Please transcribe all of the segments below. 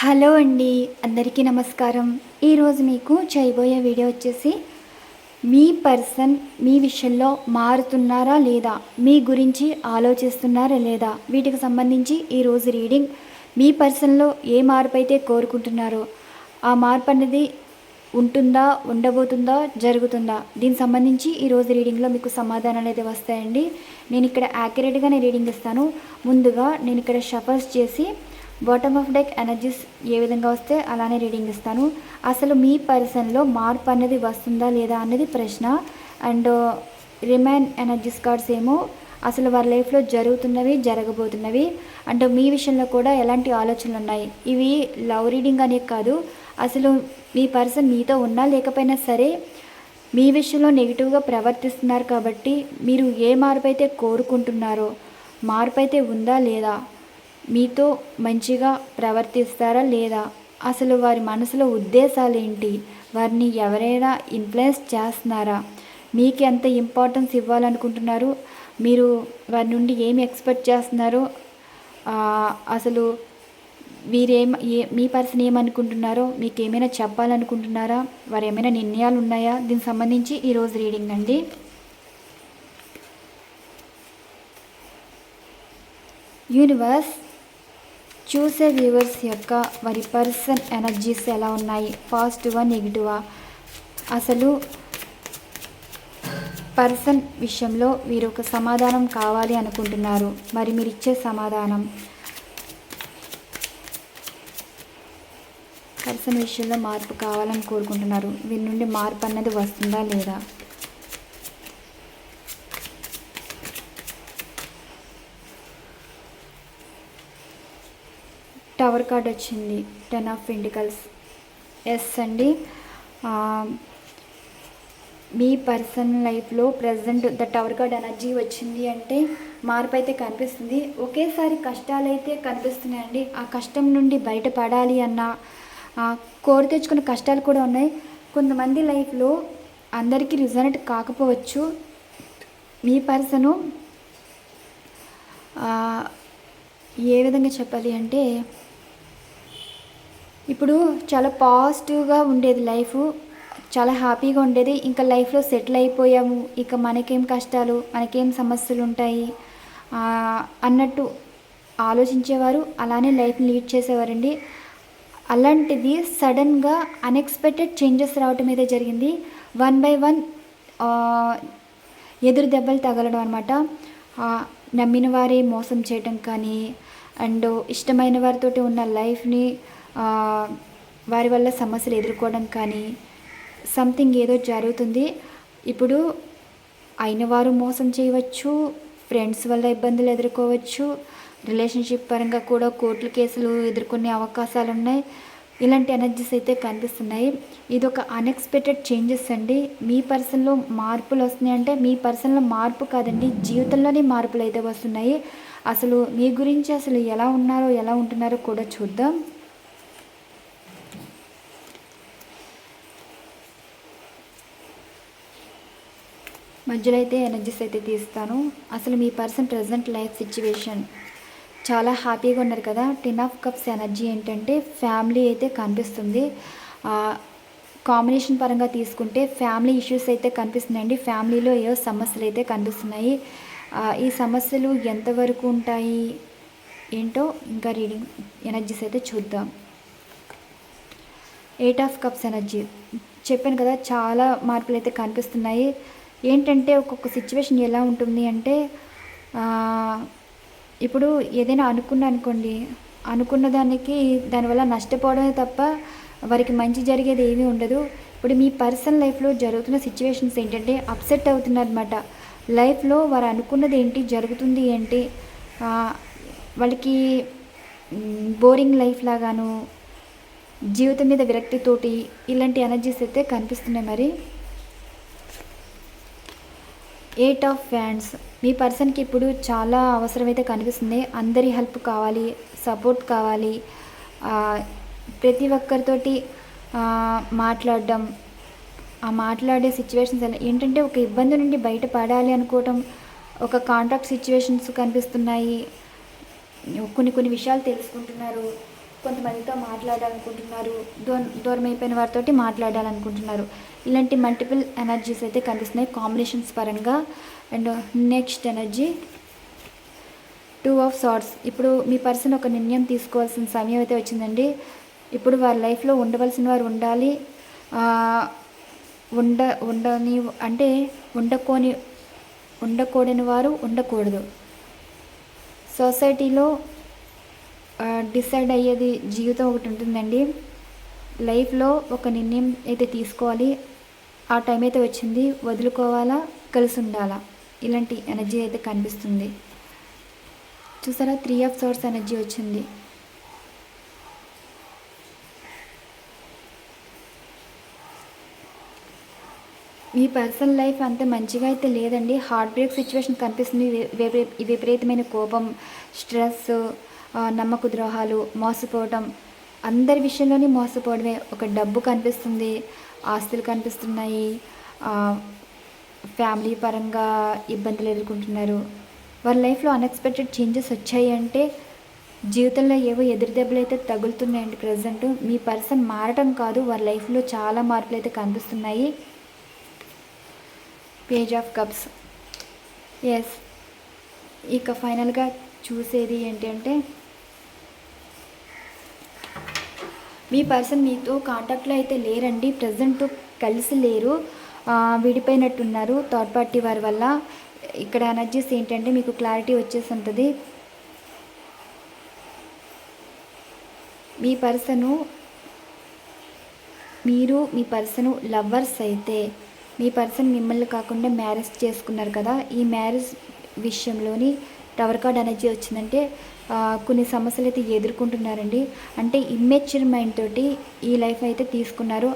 Hello అండి, అందరికీ నమస్కారం. ఈరోజు మీకు చేయబోయే వీడియో వచ్చేసి మీ పర్సన్ మీ విషయంలో మారుతున్నారా లేదా, మీ గురించి ఆలోచిస్తున్నారా లేదా, వీటికి సంబంధించి ఈరోజు రీడింగ్. మీ పర్సన్లో ఏ మార్పు అయితే కోరుకుంటున్నారో ఆ మార్పు అనేది ఉంటుందా, ఉండబోతుందా, జరుగుతుందా, దీనికి సంబంధించి ఈరోజు రీడింగ్లో మీకు సమాధానాలు అయితే వస్తాయండి. నేను ఇక్కడ యాక్యురేట్గానే రీడింగ్ ఇస్తాను. ముందుగా నేను ఇక్కడ షఫల్స్ చేసి బాటమ్ ఆఫ్ డెక్ ఎనర్జీస్ ఏ విధంగా వస్తే అలానే రీడింగ్ ఇస్తాను. అసలు మీ పర్సన్లో మార్పు అనేది వస్తుందా లేదా అనేది ప్రశ్న. అండ్ రిమైన్ ఎనర్జీస్ కార్డ్స్ ఏమో అసలు వారి లైఫ్లో జరుగుతున్నవి, జరగబోతున్నవి. అండ్ మీ విషయంలో కూడా ఎలాంటి ఆలోచనలు ఉన్నాయి. ఇవి లవ్ రీడింగ్ అనే కాదు, అసలు మీ పర్సన్ మీతో ఉన్నా లేకపోయినా సరే మీ విషయంలో నెగిటివ్గా ప్రవర్తిస్తున్నారు కాబట్టి మీరు ఏ మార్పు అయితే కోరుకుంటున్నారో మార్పు అయితే ఉందా లేదా, మీతో మంచిగా ప్రవర్తిస్తారా లేదా, అసలు వారి మనసులో ఉద్దేశాలు ఏంటి, వారిని ఎవరైనా ఇన్ఫ్లుయెన్స్ చేస్తున్నారా, మీకు ఎంత ఇంపార్టెన్స్ ఇవ్వాలనుకుంటున్నారు, మీరు వారి నుండి ఏమి ఎక్స్పెక్ట్ చేస్తున్నారు, అసలు మీ పర్సన్ ఏమనుకుంటున్నారో మీకు ఏమైనా చెప్పాలనుకుంటున్నారా, వారు ఏమైనా నిర్ణయాలు ఉన్నాయా, దీనికి సంబంధించి ఈరోజు రీడింగ్ అండి. యూనివర్స్ చూసే వ్యూవర్స్ యొక్క వారి పర్సన్ ఎనర్జీస్ ఎలా ఉన్నాయి, పాజిటివా నెగిటివా, అసలు పర్సన్ విషయంలో వీరు ఒక సమాధానం కావాలి అనుకుంటున్నారు, మరి మీరు ఇచ్చే సమాధానం. పర్సన్ విషయంలో మార్పు కావాలని కోరుకుంటున్నారు, వీరి నుండి మార్పు అన్నది వస్తుందా లేదా. టవర్ కార్డ్ వచ్చింది, 10 ఆఫ్ పెంటికల్స్. ఎస్ అండి, మీ పర్సన్ లైఫ్లో present the tower card energy వచ్చింది అంటే మార్పు అయితే కనిపిస్తుంది. ఒకేసారి కష్టాలు అయితే కనిపిస్తున్నాయండి. ఆ కష్టం నుండి బయటపడాలి అన్న కోరి తెచ్చుకున్న కష్టాలు కూడా ఉన్నాయి. కొంతమంది లైఫ్లో అందరికీ రిజల్ట్ కాకపోవచ్చు. మీ పర్సను ఏ విధంగా చెప్పాలి అంటే, ఇప్పుడు చాలా పాజిటివ్గా ఉండేది లైఫ్, చాలా హ్యాపీగా ఉండేది, ఇంకా లైఫ్లో సెటిల్ అయిపోయాము, ఇక మనకేం కష్టాలు, మనకేం సమస్యలు ఉంటాయి అన్నట్టు ఆలోచించేవారు, అలానే లైఫ్ని లీడ్ చేసేవారండి. అలాంటిది సడన్గా అన్ఎక్స్పెక్టెడ్ చేంజెస్ రావటం అయితే జరిగింది. 1 by 1 ఎదురు దెబ్బలు తగలడం అనమాట. నమ్మిన వారే మోసం చేయటం కానీ, అండ్ ఇష్టమైన వారితో ఉన్న లైఫ్ని వారి వల్ల సమస్యలు ఎదుర్కోవడం కానీ, సంథింగ్ ఏదో జరుగుతుంది. ఇప్పుడు అయిన వారు మోసం చేయవచ్చు, ఫ్రెండ్స్ వల్ల ఇబ్బందులు ఎదుర్కోవచ్చు, రిలేషన్షిప్ పరంగా కూడా కోర్టుల కేసులు ఎదుర్కొనే అవకాశాలు ఉన్నాయి. ఇలాంటి ఎనర్జీస్ అయితే కనిపిస్తున్నాయి. ఇది ఒక అన్ఎక్స్పెక్టెడ్ చేంజెస్ అండి. మీ పర్సన్లో మార్పులు వస్తున్నాయి అంటే మీ పర్సన్లో మార్పు కాదండి, జీవితంలోనే మార్పులు అయితే వస్తున్నాయి. అసలు మీ గురించి అసలు ఎలా ఉన్నారో ఎలా ఉంటున్నారో కూడా చూద్దాం. మధ్యలో అయితే ఎనర్జీస్ అయితే తీస్తాను. అసలు మీ పర్సన్ ప్రజెంట్ లైఫ్ సిచ్యువేషన్ చాలా హ్యాపీగా ఉన్నారు కదా. 10 ఆఫ్ కప్స్ ఎనర్జీ ఏంటంటే ఫ్యామిలీ అయితే కనిపిస్తుంది. కాంబినేషన్ పరంగా తీసుకుంటే ఫ్యామిలీ ఇష్యూస్ అయితే కనిపిస్తున్నాయండి. ఫ్యామిలీలో ఏవో సమస్యలు అయితే కనిపిస్తున్నాయి. ఈ సమస్యలు ఎంతవరకు ఉంటాయి ఏంటో ఇంకా రీడింగ్ ఎనర్జీస్ అయితే చూద్దాం. 8 ఆఫ్ కప్స్ ఎనర్జీ చెప్పాను కదా, చాలా మార్పులు అయితే కనిపిస్తున్నాయి. ఏంటంటే ఒక్కొక్క సిచ్యువేషన్ ఎలా ఉంటుంది అంటే, ఇప్పుడు ఏదైనా అనుకోండి, అనుకున్న దానివల్ల నష్టపోవడమే తప్ప వారికి మంచి జరిగేది ఏమీ ఉండదు. ఇప్పుడు మీ పర్సనల్ లైఫ్లో జరుగుతున్న సిచ్యువేషన్స్ ఏంటంటే అప్సెట్ అవుతున్నారన్నమాట. లైఫ్లో వారు అనుకున్నది ఏంటి జరుగుతుంది ఏంటి, వాళ్ళకి బోరింగ్ లైఫ్ లాగాను, జీవితం మీద విరక్తితోటి ఇలాంటి ఎనర్జీస్ అయితే కనిపిస్తున్నాయి. మరి 8 ఆఫ్ ఫ్యాండ్స్ మీ పర్సన్కి ఇప్పుడు చాలా అవసరమైతే కనిపిస్తుంది. అందరి హెల్ప్ కావాలి, సపోర్ట్ కావాలి, ప్రతి ఒక్కరితోటి మాట్లాడడం, ఆ మాట్లాడే సిచ్యువేషన్స్ ఏంటంటే ఒక ఇబ్బంది నుండి బయటపడాలి అనుకోవటం, ఒక కాంట్రాక్ట్ సిచ్యువేషన్స్ కనిపిస్తున్నాయి, కొన్ని విషయాలు తెలుసుకుంటున్నారు. కొంతమందితో మాట్లాడాలనుకుంటున్నారు, దూరం అయిపోయిన వారితోటి మాట్లాడాలనుకుంటున్నారు. ఇలాంటి మల్టిపుల్ ఎనర్జీస్ అయితే కనిపిస్తున్నాయి కాంబినేషన్స్ పరంగా. And next energy 2 of sorts. ఇప్పుడు మీ పర్సన్ ఒక నిర్ణయం తీసుకోవాల్సిన సమయం అయితే వచ్చిందండి. ఇప్పుడు వారి లైఫ్లో ఉండవలసిన వారు ఉండాలి, ఉండని అంటే ఉండకూడని వారు ఉండకూడదు. సొసైటీలో డిసైడ్ అయ్యేది జీవితం ఒకటి ఉంటుందండి. లైఫ్లో ఒక నిర్ణయం అయితే తీసుకోవాలి, ఆ టైం అయితే వచ్చింది, వదులుకోవాలా కలిసి ఉండాలా, ఇలాంటి ఎనర్జీ అయితే కనిపిస్తుంది. చూసారా 3 ఆఫ్ సార్ట్స్ ఎనర్జీ వచ్చింది. మీ పర్సనల్ లైఫ్ అంత మంచిగా అయితే లేదండి. హార్ట్ బ్రేక్ సిచ్యువేషన్ కనిపిస్తుంది. విపరీతమైన కోపం, స్ట్రెస్, నమ్మక ద్రోహాలు, మోసపోవటం, అందరి విషయంలోనే మోసపోవడమే. ఒక డబ్బు కనిపిస్తుంది, ఆస్తులు కనిపిస్తున్నాయి, ఫ్యామిలీ పరంగా ఇబ్బందులు ఎదుర్కొంటున్నారు. వారి లైఫ్లో అన్ఎక్స్పెక్టెడ్ చేంజెస్ వచ్చాయి అంటే జీవితంలో ఏవో ఎదురు దెబ్బలు అయితే తగులుతున్నాయండి. ప్రజెంట్ మీ పర్సన్ మారటం కాదు, వారి లైఫ్లో చాలా మార్పులు అయితే కనిపిస్తున్నాయి. Page of cups. ఎస్, ఇక ఫైనల్గా చూసేది ఏంటి అంటే మీ పర్సన్ మీతో కాంటాక్ట్లో అయితే లేరండి. ప్రజెంట్ కలిసి లేరు, విడిపోయినట్టున్నారు థర్డ్ పార్టీ వారి వల్ల. ఇక్కడ ఎనర్జీస్ ఏంటంటే మీకు క్లారిటీ వచ్చేసి ఉంటుంది. మీ పర్సను లవ్వర్స్ అయితే మీ పర్సన్ మిమ్మల్ని కాకుండా మ్యారేజ్ చేసుకున్నారు కదా, ఈ మ్యారేజ్ విషయంలోని టవర్ కార్డ్ ఎనర్జీ వచ్చిందంటే కొన్ని సమస్యలు అయితే ఎదుర్కొంటున్నారండి. అంటే ఇమ్మెచ్యూర్ మైండ్ తోటి ఈ లైఫ్ అయితే తీసుకున్నారు.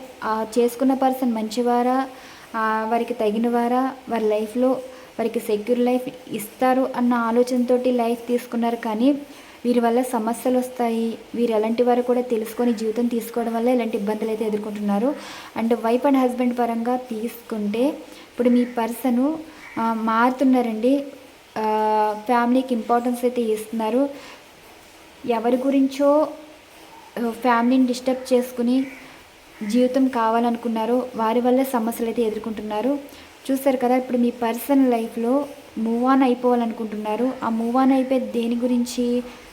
చేసుకున్న పర్సన్ మంచివారా, వారికి తగినవారా, వారి లైఫ్లో వారికి సెక్యూర్ లైఫ్ ఇస్తారు అన్న ఆలోచనతోటి లైఫ్ తీసుకున్నారు. కానీ వీరి వల్ల సమస్యలు వస్తాయి, వీరు ఎలాంటి వారు కూడా తెలుసుకొని జీవితం తీసుకోవడం వల్ల ఇలాంటి ఇబ్బందులు అయితే ఎదుర్కొంటున్నారు. అండ్ వైఫ్ అండ్ హస్బెండ్ పరంగా తీసుకుంటే ఇప్పుడు మీ పర్సను మారుతున్నారండి. ఫ్యామిలీకి ఇంపార్టెన్స్ అయితే ఇస్తున్నారు. ఎవరి గురించో ఫ్యామిలీని డిస్టర్బ్ చేసుకుని జీవితం కావాలనుకున్నారు, వారి వల్ల సమస్యలు అయితే ఎదుర్కొంటున్నారు. చూసారు కదా, ఇప్పుడు మీ పర్సన్ లైఫ్లో మూవ్ ఆన్ అయిపోవాలనుకుంటున్నారు. ఆ మూవ్ ఆన్ అయిపోయి దేని గురించి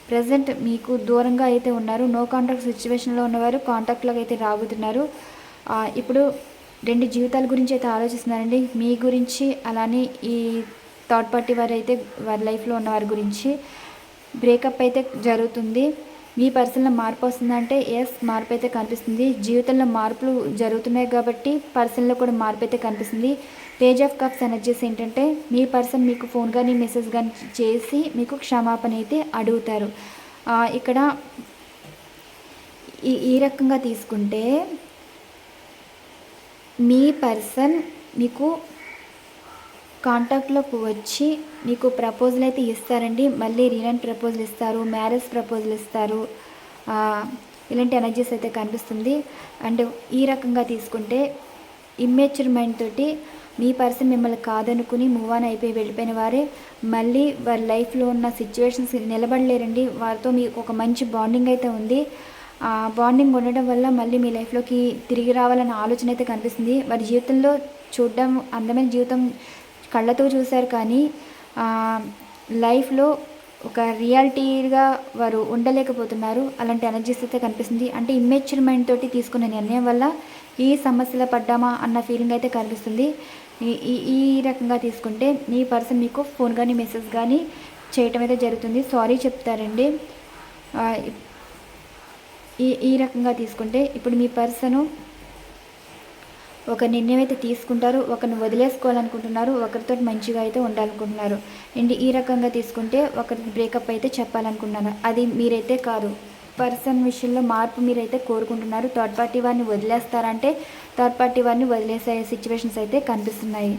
ప్రజెంట్ మీకు దూరంగా అయితే ఉన్నారు. నో కాంటాక్ట్ సిచ్యువేషన్లో ఉన్నవారు కాంటాక్ట్లోకి అయితే రాబోతున్నారు. ఇప్పుడు 2 జీవితాల గురించి అయితే ఆలోచిస్తున్నారండి. మీ గురించి, అలానే ఈ థర్డ్ పార్టీ వారు అయితే వారి లైఫ్లో ఉన్న వారి గురించి. బ్రేకప్ అయితే జరుగుతుంది. మీ పర్సన్లో మార్పు వస్తుందంటే ఎస్, మార్పు అయితే కనిపిస్తుంది. జీవితంలో మార్పులు జరుగుతున్నాయి కాబట్టి పర్సన్లో కూడా మార్పు అయితే కనిపిస్తుంది. పేజ్ ఆఫ్ కప్స్ ఎనర్జీస్ ఏంటంటే మీ పర్సన్ మీకు ఫోన్ కానీ మెసేజ్ కానీ చేసి మీకు క్షమాపణ అయితే అడుగుతారు. ఇక్కడ ఈ రకంగా తీసుకుంటే మీ పర్సన్ మీకు కాంటాక్ట్లోకి వచ్చి మీకు ప్రపోజల్ అయితే ఇస్తారండి. మళ్ళీ రీనన్ ప్రపోజల్ ఇస్తారు, మ్యారేజ్ ప్రపోజల్ ఇస్తారు. ఇలాంటి ఎనర్జీస్ అయితే కనిపిస్తుంది. అండ్ ఈ రకంగా తీసుకుంటే ఇమ్మెచ్యూర్ మైండ్ తోటి మీ పర్సన్ మిమ్మల్ని కాదనుకుని మూవ్ ఆన్ అయిపోయి వెళ్ళిపోయిన వారే మళ్ళీ వారి లైఫ్లో ఉన్న సిచ్యువేషన్స్ నిలబడలేరండి. వారితో మీకు ఒక మంచి బాండింగ్ అయితే ఉంది. ఆ బాండింగ్ ఉండడం వల్ల మళ్ళీ మీ లైఫ్లోకి తిరిగి రావాలన్న ఆలోచన అయితే కనిపిస్తుంది. వారి జీవితంలో చూడడం అందమైన జీవితం కళ్ళతో చూశారు, కానీ లైఫ్లో ఒక రియాలిటీగా వారు ఉండలేకపోతున్నారు. అలాంటి ఎనర్జీస్ అయితే కనిపిస్తుంది. అంటే ఇమ్మెచ్యూర్ మైండ్ తోటి తీసుకున్న నిర్ణయం వల్ల ఈ సమస్యలో పడ్డామా అన్న ఫీలింగ్ అయితే కనిపిస్తుంది. ఈ రకంగా తీసుకుంటే మీ పర్సన్ మీకు ఫోన్ కానీ మెసేజ్ కానీ చేయటం అయితే జరుగుతుంది, సారీ చెప్తారండి. ఈ రకంగా తీసుకుంటే ఇప్పుడు మీ పర్సను ఒక నిర్ణయం అయితే తీసుకుంటారు, ఒకరిని వదిలేసుకోవాలనుకుంటున్నారు, ఒకరితో మంచిగా అయితే ఉండాలనుకుంటున్నారు. అండ్ ఈ రకంగా తీసుకుంటే ఒకరికి బ్రేకప్ అయితే చెప్పాలనుకుంటున్నారు. అది మీరైతే కాదు, పర్సన్ విషయంలో మార్పు మీరైతే కోరుకుంటున్నారు. థర్డ్ పార్టీ వారిని వదిలేస్తారంటే థర్డ్ పార్టీ వారిని వదిలేసే సిచ్యువేషన్స్ అయితే కనిపిస్తున్నాయి.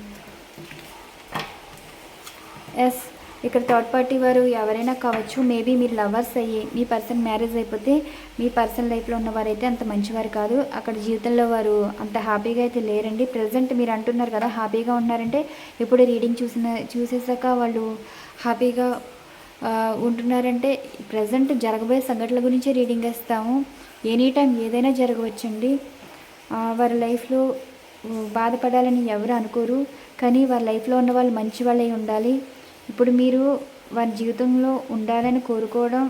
ఎస్, ఇక్కడ థర్డ్ పార్టీ వారు ఎవరైనా కావచ్చు. మేబీ మీరు లవర్స్ అయ్యి మీ పర్సన్ మ్యారేజ్ అయిపోతే మీ పర్సన్ లైఫ్లో ఉన్నవారైతే అంత మంచివారు కాదు. అక్కడ జీవితంలో వారు అంత హ్యాపీగా అయితే లేరండి. ప్రజెంట్ మీరు అంటున్నారు కదా హ్యాపీగా ఉన్నారంటే ఇప్పుడు రీడింగ్ చూసేసాక వాళ్ళు హ్యాపీగా ఉంటున్నారంటే ప్రజెంట్ జరగబోయే సంఘటనల గురించి రీడింగ్ ఇస్తాము. ఎనీ టైం ఏదైనా జరగవచ్చండి. వారి లైఫ్లో బాధపడాలని ఎవరు అనుకోరు, కానీ వారి లైఫ్లో ఉన్న వాళ్ళు మంచి వాళ్ళై ఉండాలి. ఇప్పుడు మీరు వారి జీవితంలో ఉండాలని కోరుకోవడం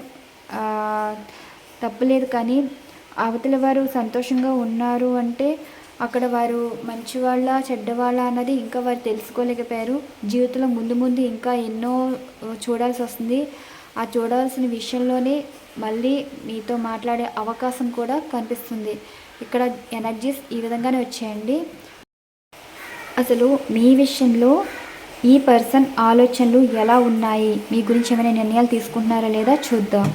తప్పులేదు, కానీ అవతల వారు సంతోషంగా ఉన్నారు అంటే అక్కడ వారు మంచివాళ్ళ చెడ్డవాళ్ళ అన్నది ఇంకా వారు తెలుసుకోలేకపోయారు. జీవితంలో ముందు ఇంకా ఎన్నో చూడాల్సి వస్తుంది. ఆ చూడాల్సిన విషయంలోనే మళ్ళీ మీతో మాట్లాడే అవకాశం కూడా కనిపిస్తుంది. ఇక్కడ ఎనర్జీస్ ఈ విధంగానే వచ్చాయండి. అసలు మీ విషయంలో ఈ పర్సన్ ఆలోచనలు ఎలా ఉన్నాయి, మీ గురించి ఏమైనా నిర్ణయాలు తీసుకుంటున్నారా లేదా చూద్దాం.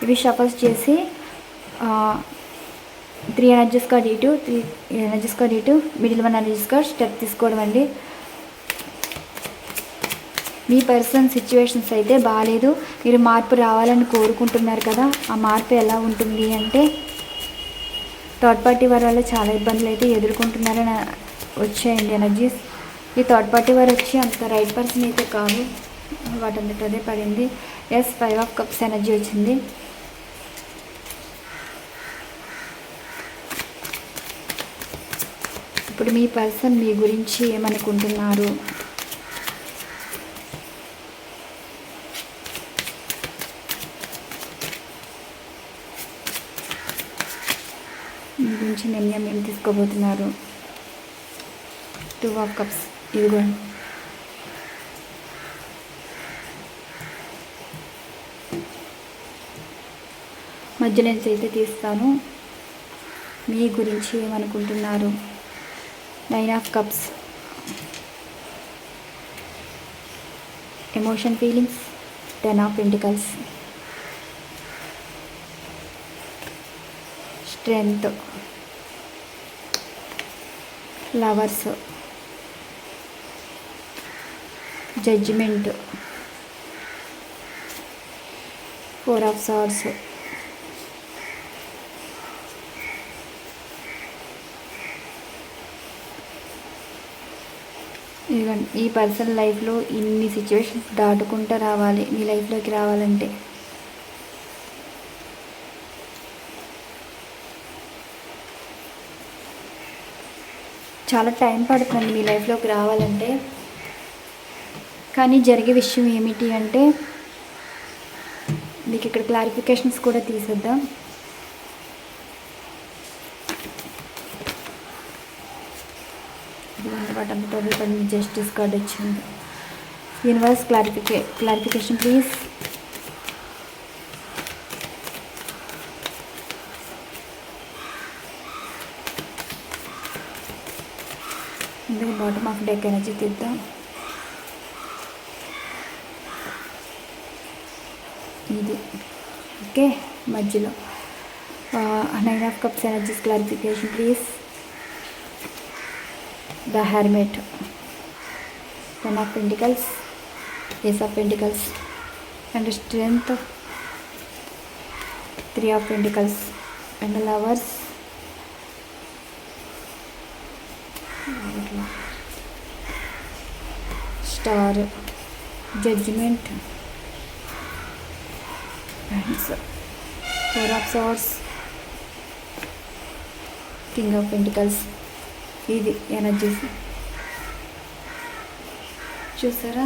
ఇవి షఫల్స్ చేసి 3 ఎనర్జీస్ కార్డ్ ఇటు, 3 ఎనర్జీస్ కార్డ్ ఇటు, మిడిల్ 1 ఎనర్జీస్ కార్డ్ స్టెప్ తీసుకోవడం అండి. మీ పర్సన్ సిచ్యువేషన్స్ అయితే బాగాలేదు, మీరు మార్పు రావాలని కోరుకుంటున్నారు కదా. ఆ మార్పు ఎలా ఉంటుంది అంటే థర్డ్ పార్టీ వారి వల్ల చాలా ఇబ్బందులు అయితే ఎదుర్కొంటున్నారని వచ్చాయండి ఎనర్జీస్. ఈ థర్డ్ పార్టీ వారు వచ్చి అంత రైట్ పర్సన్ అయితే కాదు, వాటంతట అదే పడింది. ఎస్ 5 ఆఫ్ కప్స్ ఎనర్జీ వచ్చింది. ఇప్పుడు మీ పర్సన్ మీ గురించి ఏమనుకుంటున్నారు, మీ గురించి నిర్ణయం ఏం తీసుకోబోతున్నారు. 2 ఆఫ్ కప్స్ ఇదిగోండి. మధ్య నుంచి అయితే తీస్తాను. మీ గురించి ఏమనుకుంటున్నారు. 9 of cups emotion feelings. 10 of pentacles strength. Lovers. Judgement. 4 of swords. ఈ పర్సన్ లైఫ్లో ఇన్ని సిచ్యువేషన్స్ దాటుకుంటూ రావాలి, మీ లైఫ్లోకి రావాలంటే. చాలా టైం పడుతుంది మీ లైఫ్లోకి రావాలంటే. కానీ జరిగే విషయం ఏమిటి అంటే మీకు ఇక్కడ క్లారిఫికేషన్స్ కూడా తీసేద్దాం. వాటంతా జస్టిస్ కార్డ్ వచ్చింది. Universe clarification please. ఇందుకు బాటమ్ ఆఫ్ డెక్ ఎనర్జీ తీద్దాం. ఇది ఓకే. మధ్యలో 9 of cups energies clarification please. The Hermit. 10 of Pentacles, Ace of Pentacles, and Strength. 3 of Pentacles, and the Lovers. Star. Judgment. And 4 of Swords. King of Pentacles. ఇది energies చూసారా.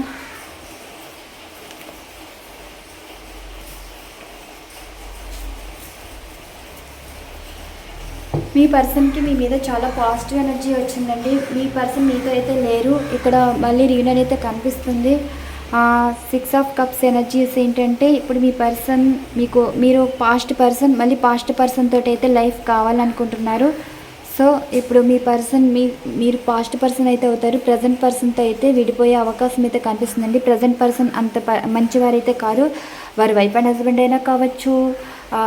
మీ పర్సన్కి మీ మీద చాలా positive energy వచ్చిందండి. మీ person మీతో అయితే లేరు, ఇక్కడ మళ్ళీ రీయూనియన్ అయితే కనిపిస్తుంది. 6 ఆఫ్ కప్స్ ఎనర్జీస్ ఏంటంటే ఇప్పుడు మీ పర్సన్ మీరు పాస్ట్ పర్సన్ మళ్ళీ పాస్ట్ పర్సన్ తోటి అయితే లైఫ్ కావాలనుకుంటున్నారు. సో ఇప్పుడు మీ పర్సన్ మీరు పాస్ట్ పర్సన్ అయితే అవుతారు. ప్రజెంట్ పర్సన్తో అయితే విడిపోయే అవకాశం అయితే కనిపిస్తుందండి. ప్రజెంట్ పర్సన్ అంత మంచివారైతే కాదు. వారి వైఫ్ అండ్ హస్బెండ్ అయినా కావచ్చు,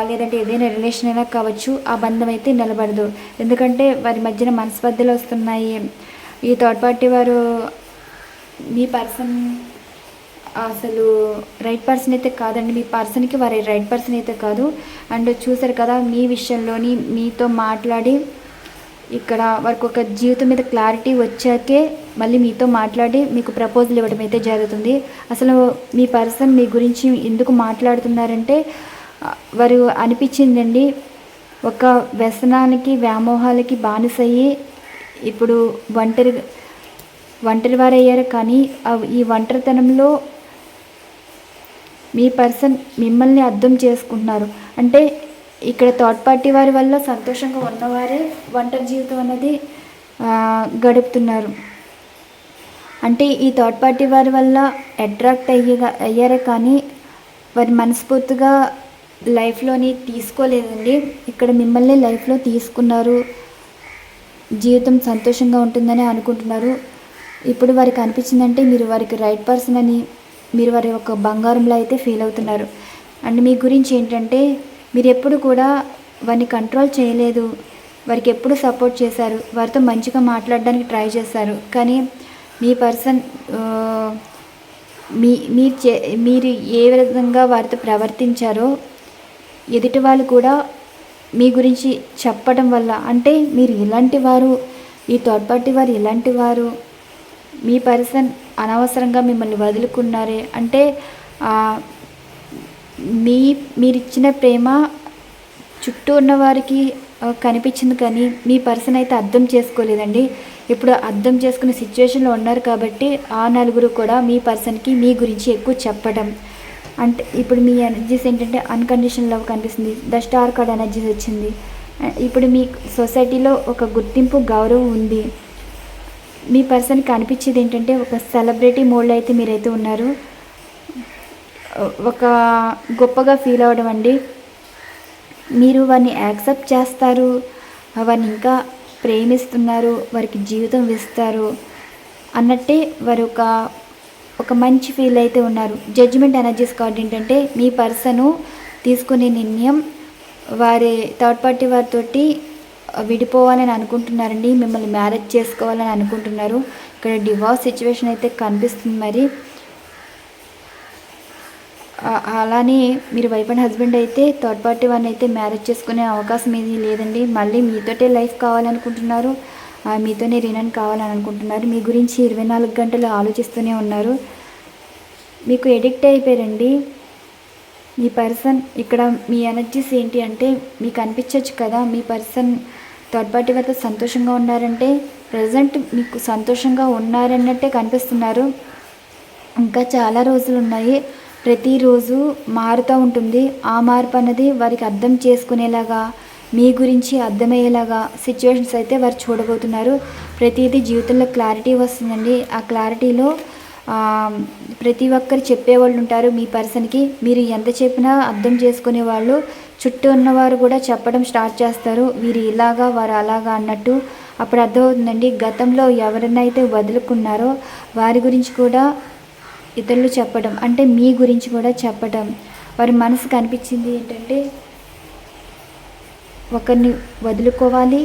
లేదంటే ఏదైనా రిలేషన్ అయినా కావచ్చు, ఆ బంధం అయితే నిలబడదు. ఎందుకంటే వారి మధ్యన మనస్పర్ధలు వస్తున్నాయి. ఈ థర్డ్ పార్టీ వారు మీ పర్సన్ అసలు రైట్ పర్సన్ అయితే కాదండి. మీ పర్సన్కి వారి రైట్ పర్సన్ అయితే కాదు. అండ్ చూసారు కదా, మీ విషయంలోని మీతో మాట్లాడి ఇక్కడ వారికి ఒక జీవితం మీద క్లారిటీ వచ్చాకే మళ్ళీ మీతో మాట్లాడి మీకు ప్రపోజల్ ఇవ్వడం అయితే జరుగుతుంది. అసలు మీ పర్సన్ మీ గురించి ఎందుకు మాట్లాడుతున్నారంటే వారు అనిపించిందండి, ఒక వ్యసనానికి వ్యామోహాలకి బానిసయ్యి ఇప్పుడు ఒంటరి వారయ్యారు. కానీ ఈ ఒంటరితనంలో మీ పర్సన్ మిమ్మల్ని అర్థం చేసుకుంటున్నారు. అంటే ఇక్కడ థర్డ్ పార్టీ వారి వల్ల సంతోషంగా ఉన్నవారే ఒంటరి జీవితం అనేది గడుపుతున్నారు. అంటే ఈ థర్డ్ పార్టీ వారి వల్ల అట్రాక్ట్ అయ్యారే కానీ వారి మనస్ఫూర్తిగా లైఫ్లోని తీసుకోలేదండి. ఇక్కడ మిమ్మల్ని లైఫ్లో తీసుకున్నారు, జీవితం సంతోషంగా ఉంటుందని అనుకుంటున్నారు. ఇప్పుడు వారికి అనిపించిందంటే మీరు వారికి రైట్ పర్సన్ అని, మీరు వారి ఒక బంగారంలో అయితే ఫీల్ అవుతున్నారు. అండ్ మీ గురించి ఏంటంటే మీరు ఎప్పుడు కూడా వారిని కంట్రోల్ చేయలేదు, వారికి ఎప్పుడు సపోర్ట్ చేశారు, వారితో మంచిగా మాట్లాడడానికి ట్రై చేశారు. కానీ మీ పర్సన్ మీరు ఏ విధంగా వారితో ప్రవర్తించారో ఎదుటి వాళ్ళు కూడా మీ గురించి చెప్పడం వల్ల, అంటే మీరు ఇలాంటి వారు, ఈ థర్డ్ పార్టీ వారు ఇలాంటి వారు, మీ పర్సన్ అనవసరంగా మిమ్మల్ని వదులుకున్నారే అంటే మీరిచ్చిన ప్రేమ చుట్టూ ఉన్న వారికి కనిపించింది కానీ మీ పర్సన్ అయితే అర్థం చేసుకోలేదండి. ఇప్పుడు అర్థం చేసుకునే సిచ్యువేషన్లో ఉన్నారు కాబట్టి ఆ నలుగురు కూడా మీ పర్సన్కి మీ గురించి ఎక్కువ చెప్పడం. అంటే ఇప్పుడు మీ ఎనర్జీస్ ఏంటంటే అన్కండిషనల్ లవ్ కనిపిస్తుంది, ద స్టార్ కార్డ్ ఎనర్జీస్ వచ్చింది. ఇప్పుడు మీ సొసైటీలో ఒక గుర్తింపు గౌరవం ఉంది. మీ పర్సన్కి అనిపించేది ఏంటంటే ఒక సెలబ్రిటీ మోడ్లో అయితే మీరైతే ఉన్నారు, ఒక గొప్పగా ఫీల్ అవ్వడం అండి. మీరు వారిని యాక్సెప్ట్ చేస్తారు, వారిని ఇంకా ప్రేమిస్తున్నారు, వారికి జీవితం ఇస్తారు అన్నట్టే వారు ఒక మంచి ఫీల్ అయితే ఉన్నారు. జడ్జిమెంట్ ఎనర్జీస్ కార్డ్ ఏంటంటే మీ పర్సను తీసుకునే నిర్ణయం వారి థర్డ్ పార్టీ వారితోటి విడిపోవాలని అనుకుంటున్నారండి, మిమ్మల్ని మ్యారేజ్ చేసుకోవాలని అనుకుంటున్నారు. ఇక్కడ డివోర్స్ సిచ్యువేషన్ అయితే కనిపిస్తుంది. మరి అలానే మీరు వైఫ్ అండ్ హస్బెండ్ అయితే థర్డ్ పార్టీ వారిని అయితే మ్యారేజ్ చేసుకునే అవకాశం ఏది లేదండి. మళ్ళీ మీతోటే లైఫ్ కావాలనుకుంటున్నారు, మీతోనే రీనన్ కావాలని అనుకుంటున్నారు. మీ గురించి 24 గంటలు ఆలోచిస్తూనే ఉన్నారు, మీకు ఎడిక్ట్ అయిపోయారండి మీ పర్సన్. ఇక్కడ మీ ఎనర్జీస్ ఏంటి అంటే మీకు అనిపించవచ్చు కదా, మీ పర్సన్ థర్డ్ పార్టీ వారితో సంతోషంగా ఉన్నారంటే ప్రజెంట్ మీకు సంతోషంగా ఉన్నారన్నట్టే కనిపిస్తున్నారు. ఇంకా చాలా రోజులు ఉన్నాయి, ప్రతిరోజు మారుతూ ఉంటుంది. ఆ మార్పు అనేది వారికి అర్థం చేసుకునేలాగా, మీ గురించి అర్థమయ్యేలాగా సిచ్యువేషన్స్ అయితే వారు చూడబోతున్నారు. ప్రతిదీ జీవితంలో క్లారిటీ వస్తుందండి. ఆ క్లారిటీలో ప్రతి ఒక్కరు చెప్పేవాళ్ళు ఉంటారు మీ పర్సన్కి. మీరు ఎంత చెప్పినా అర్థం చేసుకునే వాళ్ళు చుట్టూ ఉన్నవారు కూడా చెప్పడం స్టార్ట్ చేస్తారు, వీరు ఇలాగా వారు అలాగా అన్నట్టు. అప్పుడు అర్థమవుతుందండి, గతంలో ఎవరినైతే వదులుకున్నారో వారి గురించి కూడా ఇతరులు చెప్పడం, అంటే మీ గురించి కూడా చెప్పడం. వారి మనసుకు అనిపించింది ఏంటంటే ఒకరిని వదులుకోవాలి,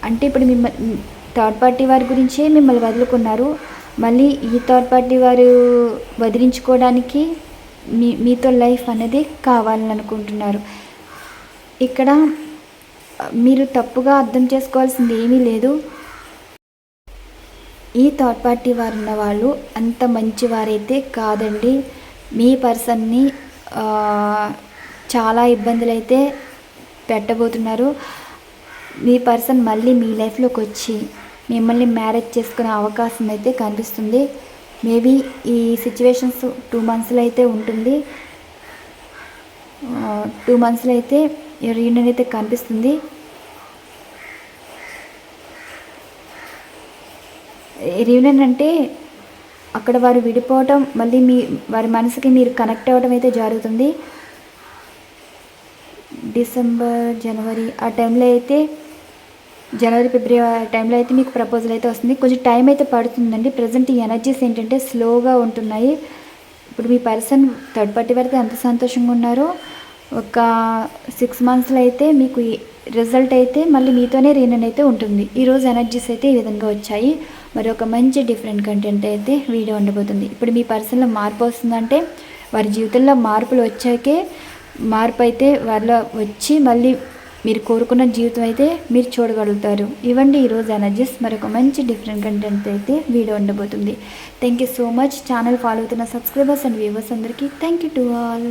అంటే ఇప్పుడు మిమ్మల్ని థర్డ్ పార్టీ వారి గురించే మిమ్మల్ని వదులుకున్నారు, మళ్ళీ ఈ థర్డ్ పార్టీ వారు వదిలించుకోవడానికి మీతో లైఫ్ అనేది కావాలని అనుకుంటున్నారు. ఇక్కడ మీరు తప్పుగా అర్థం చేసుకోవాల్సింది ఏమీ లేదు. ఈ థర్డ్ పార్టీ వారు ఉన్న వాళ్ళు అంత మంచివారైతే కాదండి. మీ పర్సన్ని చాలా ఇబ్బందులు అయితే పెట్టబోతున్నారు. మీ పర్సన్ మళ్ళీ మీ లైఫ్లోకి వచ్చి మిమ్మల్ని మ్యారేజ్ చేసుకునే అవకాశం అయితే కనిపిస్తుంది. మేబీ ఈ సిచ్యువేషన్స్ 2 monthsలో అయితే ఉంటుంది. 2 monthsలో అయితే రీయూనియన్ అయితే కనిపిస్తుంది. రీయూనియన్ అంటే అక్కడ వారు విడిపోవటం, మళ్ళీ వారి మనసుకి మీరు కనెక్ట్ అవ్వడం అయితే జరుగుతుంది. డిసెంబర్, జనవరి ఆ టైంలో అయితే, జనవరి, ఫిబ్రవరి టైంలో అయితే మీకు ప్రపోజల్ అయితే వస్తుంది. కొంచెం టైం అయితే పడుతుందండి. ప్రజెంట్ ఈ ఎనర్జీస్ ఏంటంటే స్లోగా ఉంటున్నాయి. ఇప్పుడు మీ పర్సన్ థర్డ్ పార్టీ వరకు ఎంత సంతోషంగా ఉన్నారో ఒక 6 monthsలో అయితే మీకు రిజల్ట్ అయితే మళ్ళీ మీతోనే రీయూనియన్ అయితే ఉంటుంది. ఈరోజు ఎనర్జీస్ అయితే ఈ విధంగా వచ్చాయి. మరి ఒక మంచి డిఫరెంట్ కంటెంట్ అయితే వీడియో ఉండబోతుంది. ఇప్పుడు మీ పర్సన్లో మార్పు వస్తుందంటే వారి జీవితంలో మార్పులు వచ్చాకే, మార్పు అయితే వారిలో వచ్చి మళ్ళీ మీరు కోరుకున్న జీవితం అయితే మీరు చూడగలుగుతారు. ఇవ్వండి ఈరోజు ఎనర్జీస్. మరొక మంచి డిఫరెంట్ కంటెంట్ అయితే వీడియో ఉండబోతుంది. Thank you so much. Channel follow అవుతున్న సబ్స్క్రైబర్స్ అండ్ వ్యూవర్స్ అందరికీ థ్యాంక్ యూ టు ఆల్.